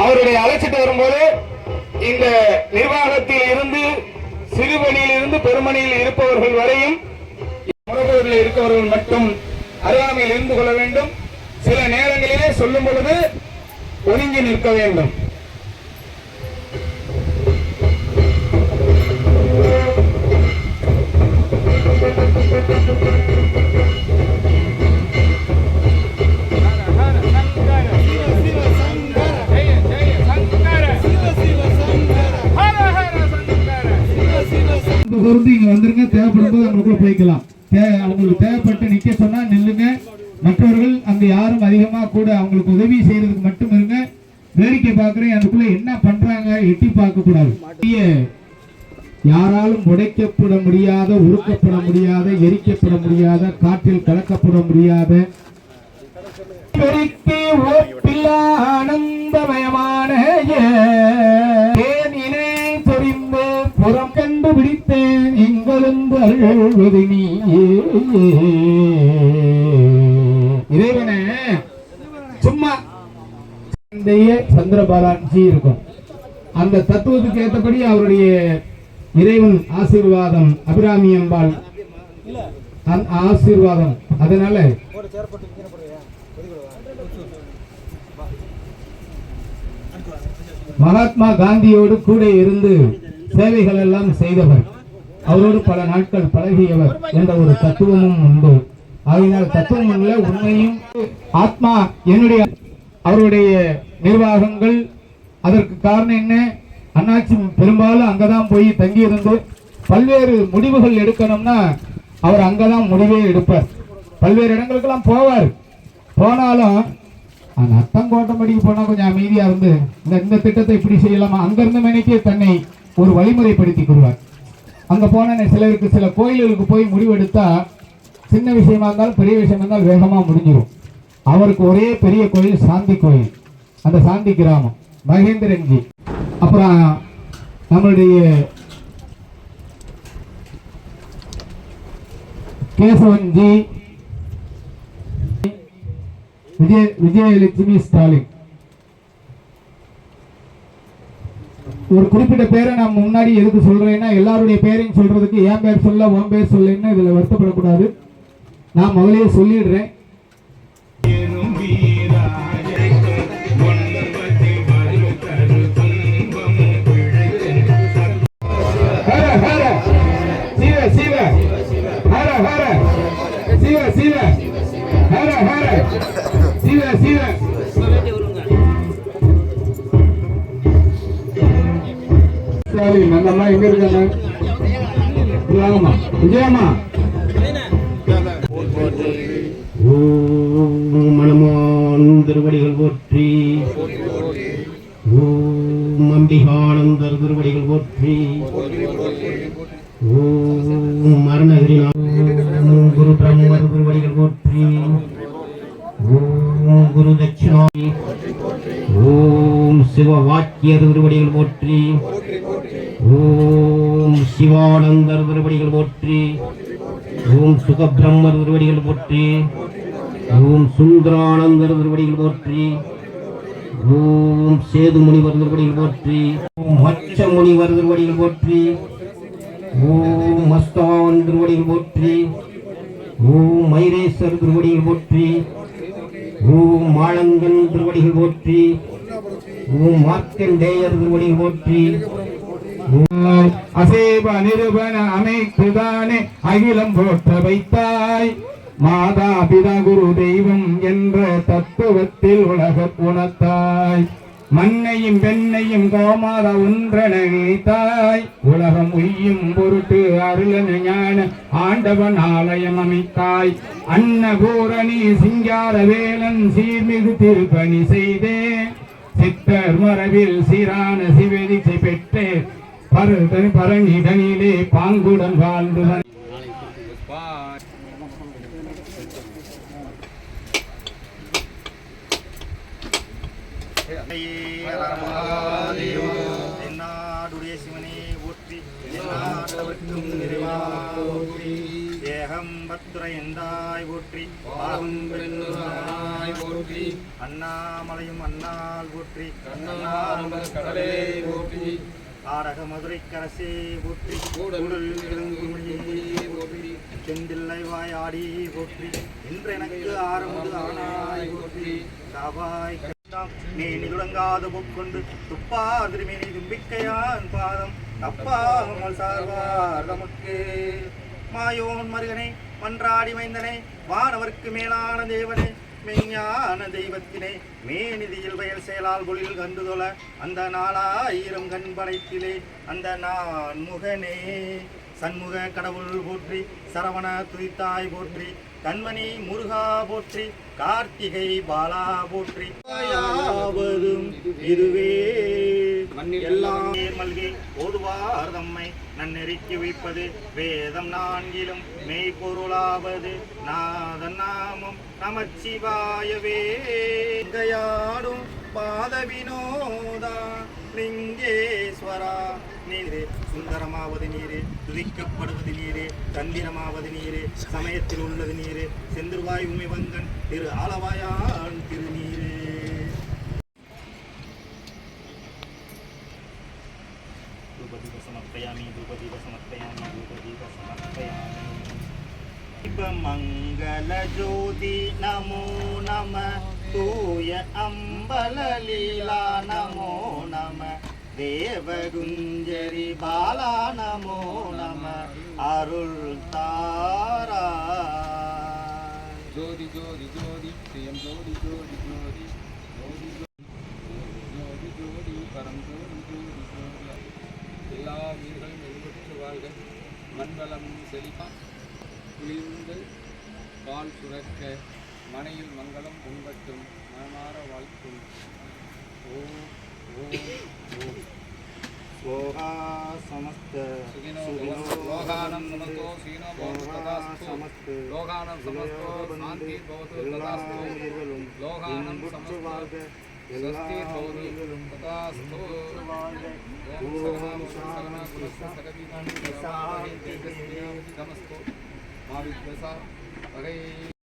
அவருடைய அழைச்சிட்டு வரும்போது இந்த நிர்வாகத்தில் இருந்து சிறுபணியில் இருந்து பெருமணியில் இருப்பவர்கள் வரையும் முறைகளில் இருக்கவர்கள் மட்டும் அருகாமையில் இருந்து கொள்ள வேண்டும். சில நேரங்களிலே சொல்லும் பொழுது ஒதுங்கி நிற்க வேண்டும். இங்க வந்துருங்க. தேவைப்படும் போது அவங்களுக்குள்ள போய்க்கலாம். அவங்களுக்கு தேவைப்பட்டு நிக்க சொன்னா நில்லுங்க. மற்றவர்கள் அங்க யாரும் அதிகமா கூட அவங்களுக்கு உதவி செய்யறதுக்கு மட்டும் இருங்க. வேடிக்கை பார்க்கிறேன். அதுக்குள்ள என்ன பண்றாங்க எட்டி பார்க்க கூடாது. யாராலும் உடைக்கப்பட முடியாத, உருக்கப்பட முடியாத, எரிக்கப்பட முடியாத, காற்றில் கலக்கப்பட முடியாத ஆனந்தமயமான புறம் கண்டுபிடித்தேன் எங்களும் அருள்வது நீயே. இறைவனே சும்மா சந்திரபாலாஜி இருக்கும். அந்த தத்துவத்துக்கு ஏற்றபடி அவருடைய இறைவன் ஆசீர்வாதம், அபிராமி அம்பாள் ஆசீர்வாதம். அதனால மகாத்மா காந்தியோடு கூட இருந்து சேவைகள் எல்லாம் செய்தவர், அவரோடு பல நாட்கள் பழகியவர் என்ற ஒரு தத்துவமும் உண்டு. ஆகினால் தத்துவம் உள்ள உண்மையும் ஆத்மா என்னுடைய அவருடைய நிர்வாகங்கள். அதற்கு காரணம் என்ன? அண்ணாச்சி பெரும்பாலும் அங்கதான் போய் தங்கியிருந்து பல்வேறு முடிவுகள் எடுக்கணும்னா அவர் அங்கதான் முடிவே எடுப்பார். பல்வேறு இடங்களுக்கெல்லாம் போவார். போனாலும் அத்தங்கோட்டம்படிக்கு போனா கொஞ்சம் அமைதியா இருந்து இந்த திட்டத்தை இப்படி செய்யலாமா, அங்கிருந்து மேனைக்கே தன்னை ஒரு வழிமுறைப்படுத்திக் கொள்வார். அங்க போன சிலருக்கு சில கோயில்களுக்கு போய் முடிவெடுத்தா சின்ன விஷயமா இருந்தாலும் பெரிய விஷயமா இருந்தாலும் வேகமா முடிஞ்சிடும். அவருக்கு ஒரே பெரிய கோயில் சாந்தி கோயில், அந்த சாந்தி கிராமம் மகேந்திரன்ஜி. அப்புறம் நம்மளுடைய கேசவன்ஜி, விஜயலட்சுமி ஸ்டாலின். ஒரு குறிப்பிட்ட பேரை நான் முன்னாடி எதுக்கு சொல்றேன்னா, எல்லாருடைய பேரையும் சொல்றதுக்கு என் பேர் சொல்ல உன் பேர் சொல்லுன்னு இதுல வருத்தப்படக்கூடாது. நான் முதலே சொல்லிடுறேன். நம்ம எங்க இருக்காங்க? விஜயம்மா மனமான் திருவடிகள் போற்றி, ஓம் அம்பிகானந்தர் திருவடிகள் போற்றி, ஓம் அருணகிரிநாதர் குரு பிரம்மர் திருவடிகள் போற்றி, ஓம் குரு தட்சிணாமி, ஓம் சிவவாக்கியர் திருவடிகள் போற்றி, ஓம் சிவானந்தர் திருவடிகள் போற்றி, ஓம் சுகபிரம்மர் திருவடிகள் போற்றி, ஓம் சுந்தரானந்தர் திருவடிகள் போற்றி, ஓம் சேது முனிவர் திருவடிகள் போற்றி, ஓம் மச்ச முனிவர் திருவடிகள் போற்றி, ஓம் மஸ்தான் திருவடிகள் போற்றி, ஓம் மைரேஸ்வர் திருவடிகள் போற்றி, ஓம் மாளங்கன் திருவடிகள் போற்றி, ஓம் மார்க்கண்டேயர் திருவடிகள் போற்றி, அசேப நிருபன அமைப்புதானே அகிலம் போற்ற வைத்தாய், மாதா பிதா குரு தெய்வம் என்ற தத்துவத்தில் உலக உணர்த்தாய், மண்ணையும் பெண்ணையும் கோமாத ஒன்றென நினைத்தாய், உலகம் உய்யும் பொருட்டு அருளன ஞான ஆண்டவன் ஆலயம் அமைத்தாய், அன்னபூரணி சிங்கார வேலன் சீர்மிகு திருப்பணி செய்தே, சித்தர் மரபில் சீரான சிவதிசை பெற்றே, பரணிதனிலே பாங்குடன் வாழ்ந்து சிவனே போற்றி, அகம்பத்துரை எந்தாய் போற்றி பாகம் போற்றி அண்ணாமலையும் அண்ணால் போற்றி கடலே போற்றி ஆடக மதுரை கரசே போற்றி கூடல் போற்றி செந்தில்லை வாய் ஆடி போற்றி இன்று எனக்கு ஆரம்பு ஆனாய் போற்றி காவாய் மேனி துடங்காத பொக்கொண்டு துப்பா திருமேனி தும்பிக்கையான் பாதம் தப்பாமல் சார்வார் நமக்கு மாயோன் மருகனை மன்றாடி மைந்தனை வானவர்க்கு மேலான தேவனே மெய்ஞான தெய்வத்தினை மேநிதியில் வயல் செயலால் பொழில் கண்டுதொல அந்த 4000 கண் படைத்திலே அந்த நான் முகனே சண்முக கடவுள் போற்றி சரவண துதித்தாய் போற்றி கண்மணி முருகா போற்றி கார்த்திகை பாலா போற்றி யாவதும் இதுவே எல்லாம் மல்கி ஓதுவார் தம்மை நன்னெறிக்கு வைப்பது வேதம் 4லும் மெய்ப்பொருளாவது நாதன் நாமம் நமச்சிவாயவே கையாடும் பாத வினோதா லிங்கேஸ்வரா நீரே சுந்தரமாவது நீரே துதிக்கப்படுவது நீரே தந்திரமாவது நீரே சமயத்தில் உள்ளது நீரே செந்துருவாய் உமைவங்கன் திரு ஆலவாயான் திருநீரே மங்கள ஜோதி நமோ நம தூய அம்பல லீலா நமோ நம தேவகுஞ்சரி பாலா நமோ நம அருள் தாரா ஜோதி ஜோதி ஜோதி ஸ்ரீயம் ஜோதி ஜோதி ஜோதி ஜோதி ஜோதி ஜோதி பரம் ஜோதி ஜோதி ஜோதி எல்லா உயிர்களும் எதிர்பற்று வாழ்க மண்வளம் செழிப்பா குளிர்ந்து பால் சுரக்க மனையில் மங்களம் பொங்கட்டும் மனமாற வாழ்த்தும் ஓம் ஓம் ஓம் ஸ்லோகா சமஸ்த லோகானம் சமஸ்தோ சீனோ பவது ததாஸ்து லோகானம் சமஸ்தோ சாந்தி பவது ததாஸ்து லோகானம் சமஸ்தோ ஸ்வஸ்தி பவது ததாஸ்து ஓம் சகனா குலஸ்ய சகவீனானி நமஸ்தோ மாவித்வசா வகை